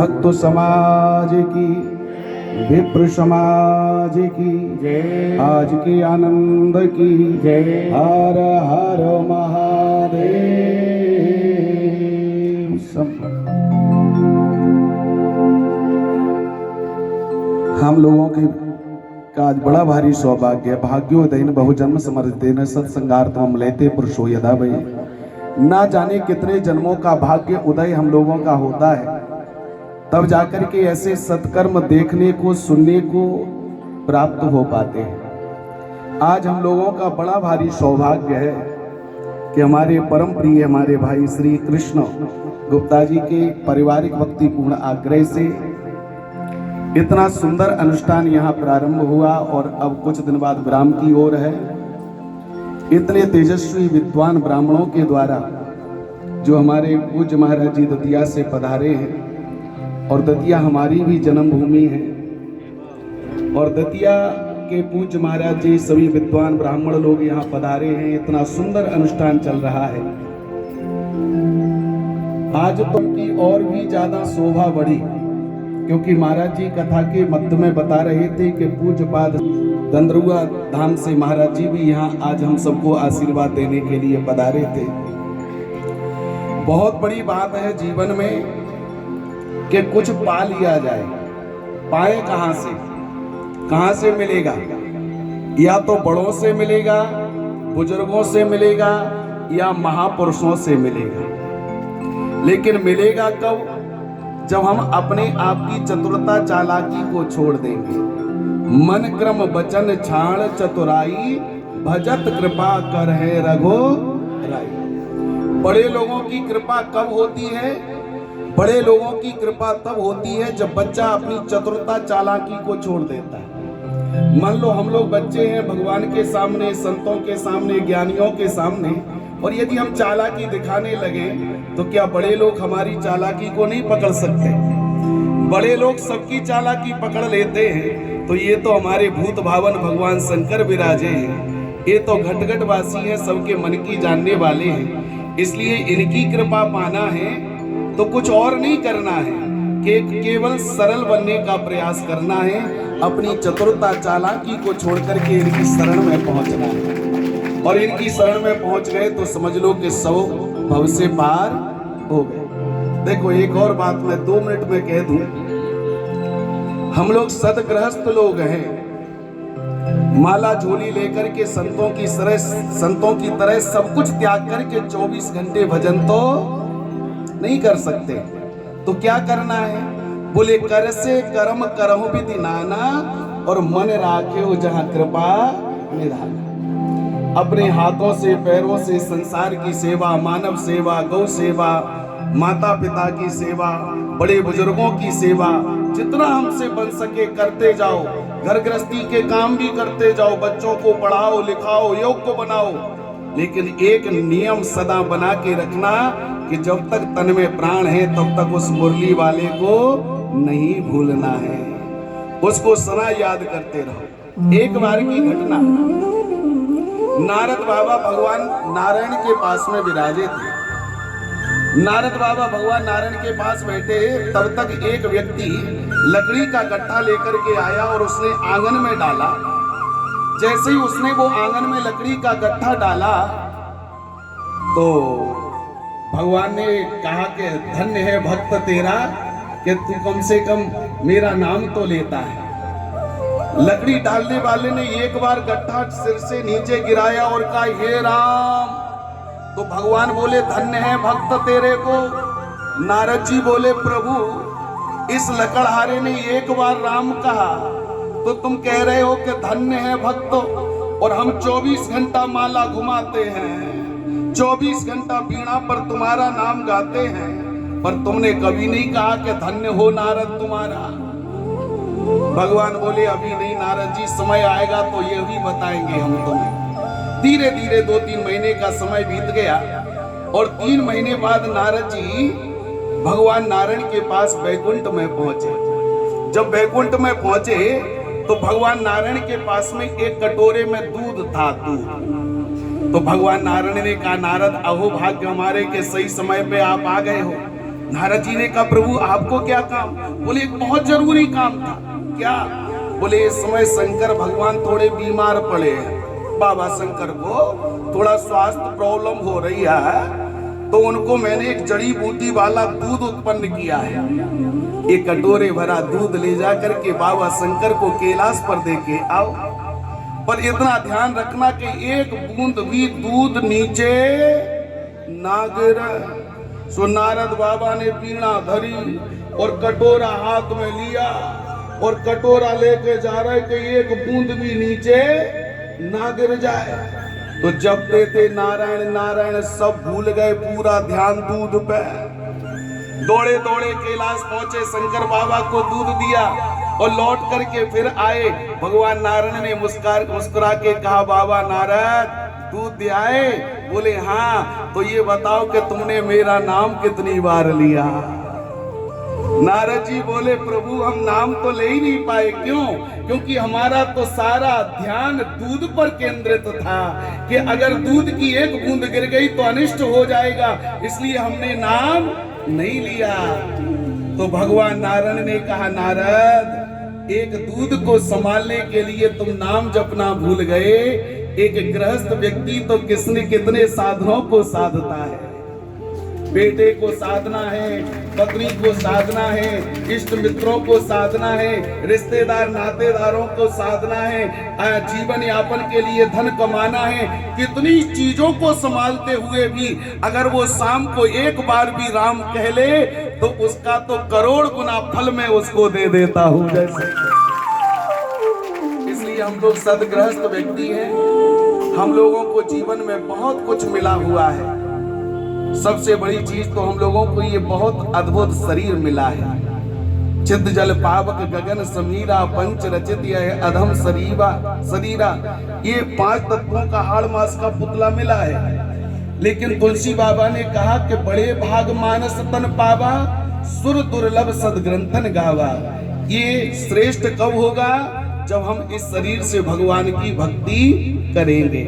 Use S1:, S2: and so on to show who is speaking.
S1: भक्त समाज की, विप्र समाज की
S2: जय।
S1: आज के आनंद की
S2: जय।
S1: हर हर महादेव। हम लोगों के का आज बड़ा भारी सौभाग्य, भाग्योदय बहुजन्म समर्थितेन सत्संगार्थम लेते पुरुषो यदा भई। ना जाने कितने जन्मों का भाग्य उदय हम लोगों का होता है, तब जाकर के ऐसे सत्कर्म देखने को सुनने को प्राप्त हो पाते हैं। आज हम लोगों का बड़ा भारी सौभाग्य है कि हमारे परम प्रिय हमारे भाई श्री कृष्ण गुप्ता जी के पारिवारिक भक्तिपूर्ण आग्रह से इतना सुंदर अनुष्ठान यहाँ प्रारंभ हुआ और अब कुछ दिन बाद विराम की ओर है। इतने तेजस्वी विद्वान ब्राह्मणों के द्वारा जो हमारे पूज्य महाराज जी दतिया से पधारे हैं, और दतिया हमारी भी जन्मभूमि है, और दतिया के पूज्य महाराज जी सभी विद्वान ब्राह्मण लोग यहाँ पधारे हैं। इतना सुंदर अनुष्ठान चल रहा है। आज तो उनकी और भी ज्यादा शोभा बढ़ी, क्योंकि महाराज जी कथा के मध्य में बता रहे थे कि पूज्यपाद गंधर्वा धाम से महाराज जी भी यहाँ आज हम सबको आशीर्वाद देने के लिए पधारे थे। बहुत बड़ी बात है जीवन में कि कुछ पा लिया जाए। पाए कहां से मिलेगा? या तो बड़ों से मिलेगा, बुजुर्गों से मिलेगा, या महापुरुषों से मिलेगा। लेकिन मिलेगा कब? जब हम अपने आप की चतुरता चालाकी को छोड़ देंगे। मन क्रम वचन छाण चतुराई, भजत कृपा कर है रघुराई। बड़े लोगों की कृपा कब होती है? बड़े लोगों की कृपा तब होती है जब बच्चा अपनी चतुरता चालाकी को छोड़ देता है। मान लो हम लोग बच्चे हैं, भगवान के सामने, संतों के सामने, ज्ञानियों के सामने, और यदि हम चालाकी दिखाने लगे तो क्या बड़े लोग हमारी चालाकी को नहीं पकड़ सकते? बड़े लोग सबकी चालाकी पकड़ लेते हैं। तो ये तो हमारे भूत भावन भगवान शंकर विराजे हैं। ये तो घट घट वासी हैं, सबके मन की जानने वाले हैं। इसलिए इनकी कृपा पाना है तो कुछ और नहीं करना है कि केवल सरल बनने का प्रयास करना है। अपनी चतुरता चालाकी को छोड़ करके इनकी शरण में पहुंचना है, और इनकी शरण में पहुंच गए तो समझ लो कि 100 भव से पार हो गए। देखो एक और बात मैं 2 मिनट में कह दूं, हम लोग सदगृहस्थ लोग हैं। माला झोली लेकर के संतों की तरह सब कुछ त्याग करके 24 घंटे भजन तो नहीं कर सकते। तो क्या करना है? बोले कर से कर्म करहु विधि नाना, और मन राखे हो जहां कृपा निधाना। अपने हाथों से पैरों से संसार की सेवा, मानव सेवा, गौ सेवा, माता पिता की सेवा, बड़े बुजुर्गों की सेवा, जितना हमसे बन सके करते जाओ। घर गृहस्थी के काम भी करते जाओ, बच्चों को पढ़ाओ लिखाओ, योग्य बनाओ। लेकिन एक नियम सदा बना के रखना कि जब तक तन में प्राण है तब तक उस मुरली वाले को नहीं भूलना है, उसको सदा याद करते रहो। एक बार की घटना, नारद बाबा भगवान नारायण के पास में विराजे थे। नारद बाबा भगवान नारायण के पास बैठे, तब तक एक व्यक्ति लकड़ी का गट्ठा लेकर के आया और उसने आंगन में डाला। जैसे ही उसने वो आंगन में लकड़ी का गट्ठा डाला तो भगवान ने कहा कि धन्य है भक्त तेरा कि तू कम से कम मेरा नाम तो लेता है। लकड़ी डालने वाले ने एक बार गट्ठा सिर से नीचे गिराया और कहा हे राम। तो भगवान बोले धन्य है भक्त तेरे को। नारद जी बोले प्रभु इस लकड़हारे ने एक बार राम कहा तो तुम कह रहे हो कि धन्य है भक्त, और हम 24 घंटा माला घुमाते हैं, 24 घंटा बीणा पर तुम्हारा नाम गाते हैं, पर तुमने कभी नहीं कहा कि धन्य हो नारद तुम्हारा। भगवान बोले अभी नहीं नारद जी, समय आएगा तो ये भी बताएंगे हम तुम्हें। धीरे धीरे 2-3 महीने का समय बीत गया, और 3 महीने बाद नारद जी भगवान नारायण के पास वैकुंठ में पहुंचे। जब वैकुंठ में पहुंचे तो भगवान नारायण के पास में एक कटोरे में दूध था, दूध। तो भगवान नारायण ने कहा नारद अहो भाग्य हमारे के सही समय पे आप आ गए हो। नारद जी ने कहा प्रभु आपको क्या काम? बोले एक बहुत जरूरी काम था। क्या? बोले इस समय शंकर भगवान थोड़े बीमार पड़े हैं। बाबा शंकर को थोड़ा स्वास्थ्य प्रॉब्लम हो रही है, तो उनको मैंने एक जड़ी बूटी वाला दूध उत्पन्न किया है। एक कटोरे भरा दूध ले जा करके बाबा शंकर को कैलाश पर दे के आओ, पर इतना ध्यान रखना कि एक बूंद भी दूध नीचे ना गिरे। सो नारद बाबा ने पीणा धरी और कटोरा हाथ में लिया और कटोरा लेके जा रहे कि एक बूंद भी नीचे ना गिर जाए। तो जब देते नारायण नारायण सब भूल गए, पूरा ध्यान दूध पे। दौड़े दौड़े कैलाश पहुंचे, शंकर बाबा को दूध दिया और लौट करके फिर आए। भगवान नारायण ने मुस्कुरा के कहा बाबा नारद दूध दे आए? बोले हाँ। तो ये बताओ कि तुमने मेरा नाम कितनी बार लिया? नारद जी बोले प्रभु हम नाम तो ले ही नहीं पाए। क्यों? क्योंकि हमारा तो सारा ध्यान दूध पर केंद्रित था कि अगर दूध की एक बूंद गिर गई तो अनिष्ट हो जाएगा, इसलिए हमने नाम नहीं लिया। तो भगवान नारायण ने कहा नारद एक दूध को संभालने के लिए तुम नाम जपना भूल गए। एक गृहस्थ व्यक्ति तो कितने साधनों को साधता है। बेटे को साधना है, पत्नी को साधना है, इष्ट मित्रों को साधना है, रिश्तेदार नातेदारों को साधना है, जीवन यापन के लिए धन कमाना है। कितनी चीजों को संभालते हुए भी अगर वो शाम को एक बार भी राम कह ले तो उसका तो करोड़ गुना फल में उसको दे देता हूं जैसे। इसलिए हम लोग सदगृहस्थ व्यक्ति हैं, हम लोगों को जीवन में बहुत कुछ मिला हुआ है। सबसे बड़ी चीज तो हम लोगों को ये बहुत अद्भुत शरीर मिला है। चिद जल पावक गगन समीरा पंच रचित यह अधम शरीरा, ये 5 तत्वों का हाड़ मास का पुतला मिला है। लेकिन तुलसी बाबा ने कहा कि बड़े भाग मानस तन पावा, सुर दुर्लभ सदग्रंथन गावा। ये श्रेष्ठ कब होगा? जब हम इस शरीर से भगवान की भक्ति करेंगे।